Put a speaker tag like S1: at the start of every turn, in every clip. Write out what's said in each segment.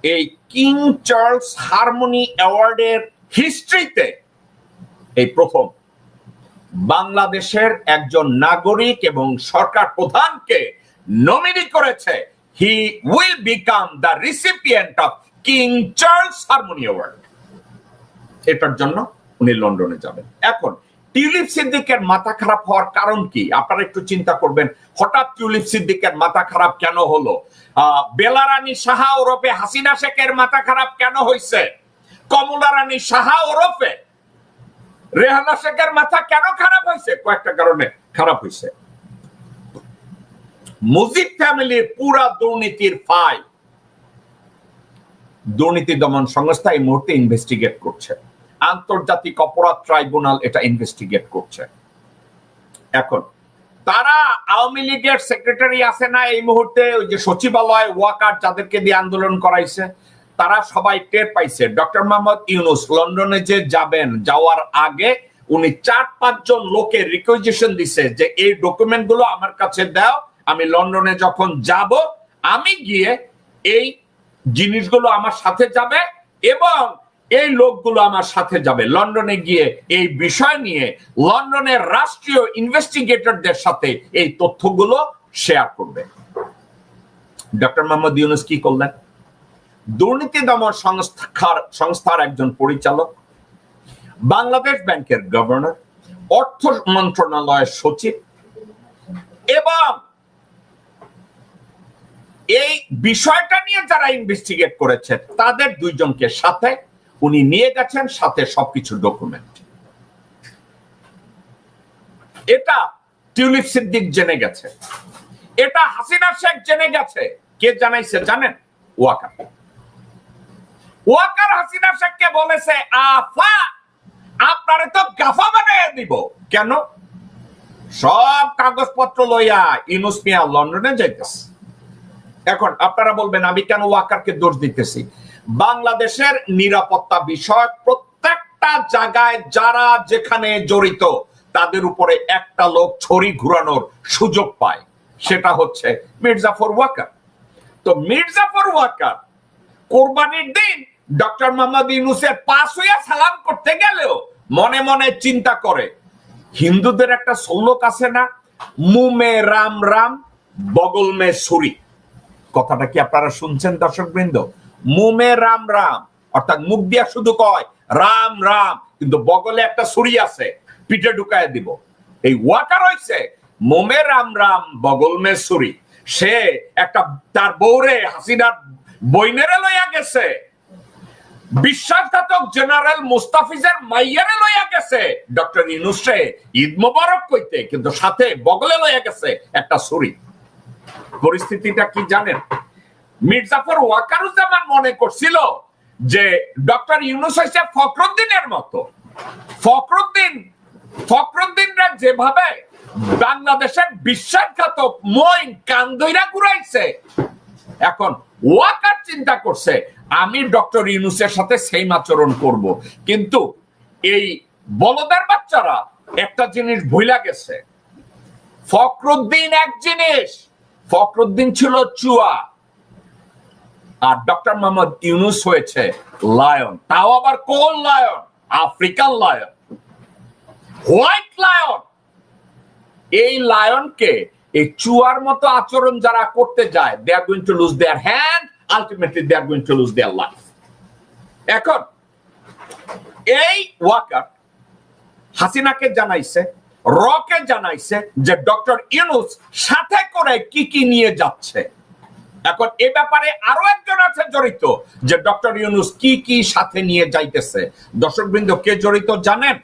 S1: এই king Charles harmony অ্যাওয়ার্ডের হিস্ট্রিতে এই প্রথম বাংলাদেশের একজন নাগরিক এবং সরকার প্রধানকে নমিনি করেছে। He will become the recipient of king Charles harmony award. এটার জন্য উনি লন্ডনে যাবেন। এখন টিউলিপ সিদ্দিকের মাথা খারাপ হওয়ার কারণ কি আপনারা একটু চিন্তা করবেন। হঠাৎ টিউলিপ সিদ্দিকের মাথা খারাপ কেন হলো? বেলা রানী সাহা ওরফে হাসিনা শেখের মাথা খারাপ কেন হয়েছে? কমলা রানী সাহা ওরফে রেহানা শেখের মাথা কেন খারাপ হয়েছে? কয়েকটা কারণে খারাপ হয়েছে। মুজিব ফ্যামিলির পুরা দুর্নীতির ফাইল দুর্নীতি দমন সংস্থা এই মুহূর্তে ইনভেস্টিগেট করছে। আন্তর্জাতিক অপরাধ ট্রাইব্যুনাল এটা ইনভেস্টিগেট করছে। এখন তারা আওয়ামী লীগের সেক্রেটারি আছে না এই মুহূর্তে, ওই যে সচিবালয় ওয়াকার যাদেরকে দিয়ে আন্দোলন করাইছে, তারা সবাই টের পাইছে ডক্টর মোহাম্মদ ইউনূস লন্ডনে যে যাবেন, যাওয়ার আগে উনি 4-5 জন লোকের রিকুইজিশন দিছে যে এই ডকুমেন্ট গুলো আমার কাছে দাও, আমি লন্ডনে যখন যাব আমি গিয়ে এই জিনিসগুলো আমার সাথে যাবে এবং এই লোকগুলো আমার সাথে যাবে। লন্ডনে গিয়ে এই বিষয় নিয়ে লন্ডনের রাষ্ট্রীয় ইনভেস্টিগেটরদের সাথে এই তথ্যগুলো শেয়ার করবে। ডক্টর মোহাম্মদ ইউনূস কি করলেন? দুর্নীতি দমন সংস্থার একজন পরিচালক, বাংলাদেশ ব্যাংকের গভর্নর, অর্থ মন্ত্রণালয়ের সচিব এবং এই বিষয়টা নিয়ে যারা ইনভেস্টিগেট করেছে তাদের 2 জনকে সাথে উনি নিয়ে গেছেন, সাথে সবকিছু ডকুমেন্ট। এটা টিউলিপ সিদ্দিক জেনে গেছে, এটা হাসিনা শেখ জেনে গেছে। কে জানাইছে জানেন? ওয়াকার। ওয়াকার হাসিনা শেখকে বলেছে আফা আপনারে তো গাফা বানিয়ে দিব। কেন? সব কাগজপত্র লইয়া ইউনূস মিয়া লন্ডনে যাইতেছে। এখন আপনারা বলবেন আমি কেন ওয়াকারকে দোষ দিতেছি? বাংলাদেশের নিরাপত্তা বিষয় প্রত্যেকটা জায়গায় যারা যেখানে জড়িত তাদের উপরে একটা লোক ছড়ি ঘুরানোর সুযোগ পায়, সেটা হচ্ছে মির্জাফর ওয়াকার। তো মির্জাফর ওয়াকার কোরবানির দিন ডক্টর মোহাম্মদ ইউনূসের পাশ হইয়া সালাম করতে গেলেও মনে মনে চিন্তা করে, হিন্দুদের একটা শ্লোক আছে না, মুমে রাম রাম বগল মে ছুরি। কথাটা কি আপনারা শুনছেন দর্শক বৃন্দ? মুমে রাম রাম অর্থাৎ মুখ দিয়া শুধু কয় রাম রাম, কিন্তু বগলে একটা ছুরি আছে, পিঠে ঢুকায় দিব। এই ওয়াকার হইছে মুমে রাম রাম বগল মে ছুরি। সে একটা তার বউরে হাসিনার বইনেরে লইয়া গেছে, বিশ্বাসঘাতক জেনারেল মুস্তাফিজের মাইয়ারে লইয়া গেছে ডক্টর ইউনূসে ঈদ মোবারক কইতে, কিন্তু সাথে বগলে লইয়া গেছে একটা ছুরি। পরিস্থিতিটা কি জানেন? মির্জাফর ওয়াকারুজ্জামান মনে করছিল যে ডক্টর ইউনূস হইছে ফখরুদ্দিনের মতো। ফখরুদ্দিনরা যেভাবে বাংলাদেশের বিশ্বাসঘাতক মইন কান্দইরা ঘুরাইছে, এখন ওয়াকার চিন্তা করছে আমি ডক্টর ইউনূসের সাথে সেম আচরণ করব। কিন্তু এই বলদের বাচ্চারা একটা জিনিস ভুলা গেছে, ফখরুদ্দিন এক জিনিস, ফখরুদ্দিন ছিল চুয়া আর ডক্টর মোহাম্মদ ইউনূস হয়েছে লায়ন। তাও আবার কোন lion? African lion, white lion. এই লায়নকে এই চুয়ার মতো আচরণ যারা করতে যায়, they are going to lose their hand, ultimately they are going to lose their life. এখন এই ওয়াকার হাসিনাকে জানাইছে, রকে জানাইছে যে ডক্টর ইউনূস সাথে করে কি কি নিয়ে যাচ্ছে। এখন এ ব্যাপারে আরো একজন আছে জড়িত, যে ডক্টর ইউনূস কি কি সাথে নিয়ে যাইতেছে। দর্শকবৃন্দ, কে জড়িত জানেন?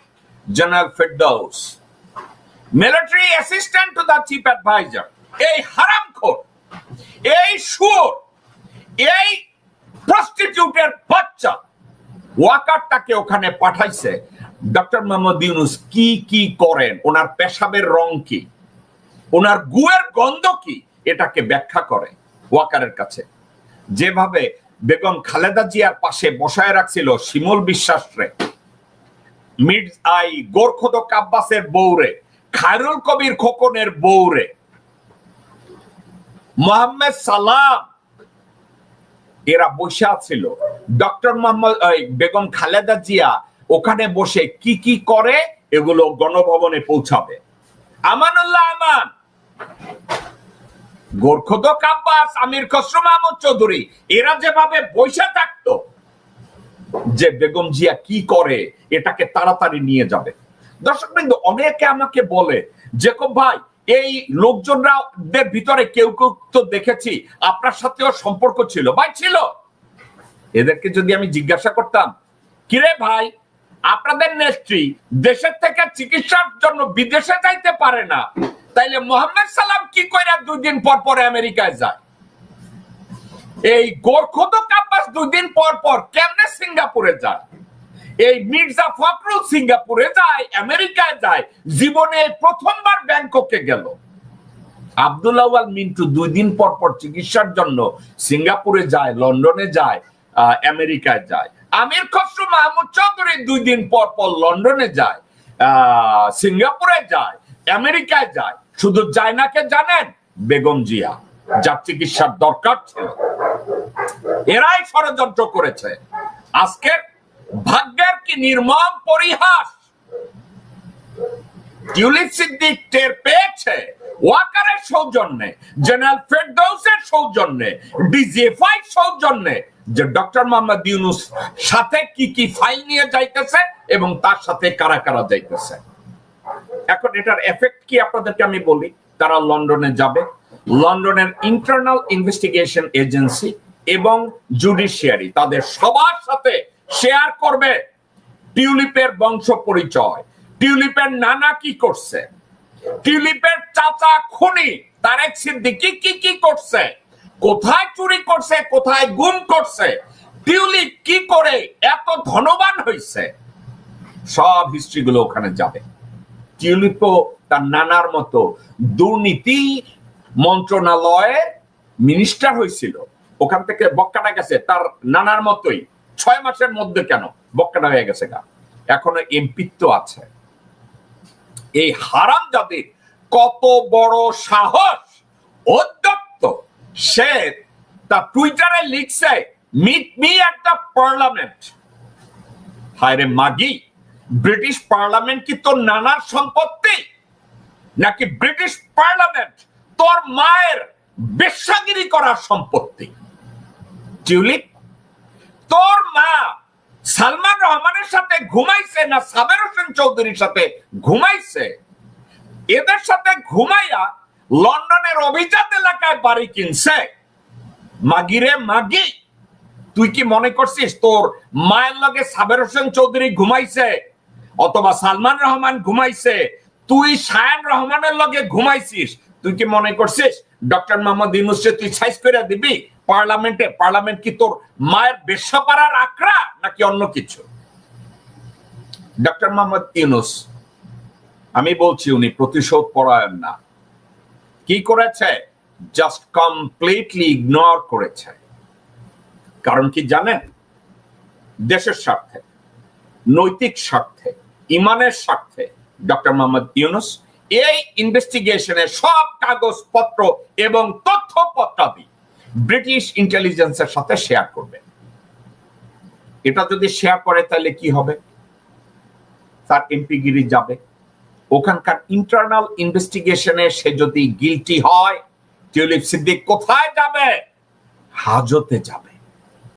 S1: General Ferdous, military assistant to the chief adviser. এই হারামখোর, এই সুর, এই প্রস্টিটিউটের বাচ্চা ওয়াকার তাকে ওখানে পাঠাইছে। ডক্টর মোহাম্মদ ইউনূস কি কি করেন, ওনার পেশাবের রং কি, ওনার গুয়ের গন্ধ কি, এটাকে ব্যাখ্যা করে ওয়াকারের কাছে। যেভাবে বেগম খালেদা জিয়ার পাশে বসায় রাখছিল শিমুল বিশ্বাসরে, গোরখোদক আব্বাসের বউরে, খায়রুল কবির খোকনের বউরে, মোহাম্মদ সালাম, এরা বসে ছিল, ডক্টর মোহাম্মদ বেগম খালেদা জিয়া ওখানে বসে কি কি করে এগুলো গণভবনে পৌঁছাবে। আমানুল্লাহ আমান, গোরখোদক আব্বাস, আমির খসরু মাহমুদ চৌধুরী, এরা যেভাবে বসে থাকতো যে বেগম জিয়া কি করে এটাকে তাড়াতাড়ি নিয়ে যাবে। দর্শক বৃন্দ, অনেকে আমাকে বলে জেকব ভাই, এই লোকজনদের ভিতরে কেউ কেউ তো দেখেছি আপনার সাথেও সম্পর্ক ছিল। ভাই ছিল। এদেরকে যদি আমি জিজ্ঞাসা করতাম, কিরে ভাই, আপনাদের নেত্রী দেশের থেকে চিকিৎসার জন্য বিদেশে যাইতে পারে না, তাইলে মোহাম্মদ সালাম কি কইরা 2 দিন পর পর আমেরিকায় যায়? এই গোরখোদক আব্বাস 2 দিন পর পর কেমনে সিঙ্গাপুরে যায়? এই মির্জা ফখরুল সিঙ্গাপুরে যায়, আমেরিকায় যায়, জীবনে প্রথমবার ব্যাংককে গেল। আব্দুল আউয়াল মিন্টু 2 দিন পর পর চিকিৎসার জন্য সিঙ্গাপুরে যায়, লন্ডনে যায়, আমেরিকায় যায়। আমির খসরু মাহমুদ চৌধুরী 2 দিন পর পর লন্ডনে যায়, সিঙ্গাপুরে যায়, আমেরিকায় যায়। শুধু যায় না কে জানেন? বেগম জিয়া, যার চিকিৎসার দরকার ছিল। এরাই ষড়যন্ত্র করেছে। আজকে ভাগ্যের কি নির্মম পরিহাস! টিউলিপ সিদ্দিক টের পেয়েছে ওয়াকারের সৌজন্যে, জেনারেল ফেরদৌসের সৌজন্যে, ডিজিএফআই সৌজন্যে, যে ডক্টর মোহাম্মদ ইউনূস সাথে কি কি ফাইল নিয়ে যাইতেছে এবং তার সাথে কারা কারা যাইতেছে। এখন এটার এফেক্ট কি আপনাদেরকে আমি বলি। তারা লন্ডনে যাবে, লন্ডনের ইন্টারনাল ইনভেস্টিগেশন এজেন্সি এবং জুডিশিয়ারি তাদের সবার সাথে শেয়ার করবে টিউলিপের বংশ পরিচয়, টিউলিপের নানা কি করছে, টিউলিপের চাচা খুনি তারেক সিদ্দিকী কি কি করছে, কোথায় চুরি করছে, কোথায় গুম করছে, টিউলিপ কি করে এত ধনবান হয়েছে, সব হিস্ট্রি গুলো ওখানে যাবে। টিউলিপও তার নানার মতো দুর্নীতি মন্ত্রণালয়ে মিনিস্টার হয়েছিল, ওখান থেকে বক্কাটা গেছে তার নানার মতোই 6 মাসের মধ্যে, কেন বক্কাটা হয়ে গেছে গা, এখনো এমপিত্ব আছে। এই হারামজাদির কত বড় সাহস, অধ্যত্ত! সে তার টুইটারে লিখছে, meet me at the parliament. হায় রে মাগি, ব্রিটিশ পার্লামেন্ট কি তোর নানার সম্পত্তি, নাকি ব্রিটিশ পার্লামেন্ট তোর মায়ের বেশ্যাগিরি করার সম্পত্তি? টিউলিপ, তোর মা সালমান রহমানের সাথে ঘুমাইছে না সাবের হোসেন চৌধুরীর সাথে ঘুমাইছে? এদের সাথে ঘুমাইয়া লন্ডনের অভিজাত এলাকায় বাড়ি কিনছে। মাগিরে মাগি, তুই কি মনে করছিস তোর মায়ের লগে সাবের হোসেন চৌধুরী ঘুমাইছে অথবা সালমান রহমান ঘুমাইছে, তুই শায়ান রহমানের লগে ঘুমাইছিস? তুই কি মনে করছিস ডক্টর মোহাম্মদ ইউনূসকে তুই সাইজ করে দিবি পার্লামেন্টে? পার্লামেন্ট কি তোর মায়ের বেশ্যাপাড়ার আকড়া নাকি অন্য কিছু? ডক্টর মোহাম্মদ ইউনূস, আমি বলছি, উনি প্রতিশোধ পরায়ণ না। কি করেছে? জাস্ট কমপ্লিটলি ইগনোর করেছে। কারণ কি জানেন? দেশের স্বার্থে, নৈতিক স্বার্থে, ইমানের স্বার্থে ডক্টর মোহাম্মদ ইউনূস এই ইনভেস্টিগেশনের সব কাগজপত্র এবং তথ্যপত্রাদি ব্রিটিশ ইন্টেলিজেন্সের সাথে শেয়ার করবে। এটা যদি শেয়ার করে তাহলে কি হবে? তার এমপিগিরি যাবে। ওখানকার ইন্টারনাল ইনভেস্টিগেশনে সে যদি গিলটি হয়, টিউলিপ সিদ্দিক কোথায় যাবে? হাজতে যাবে।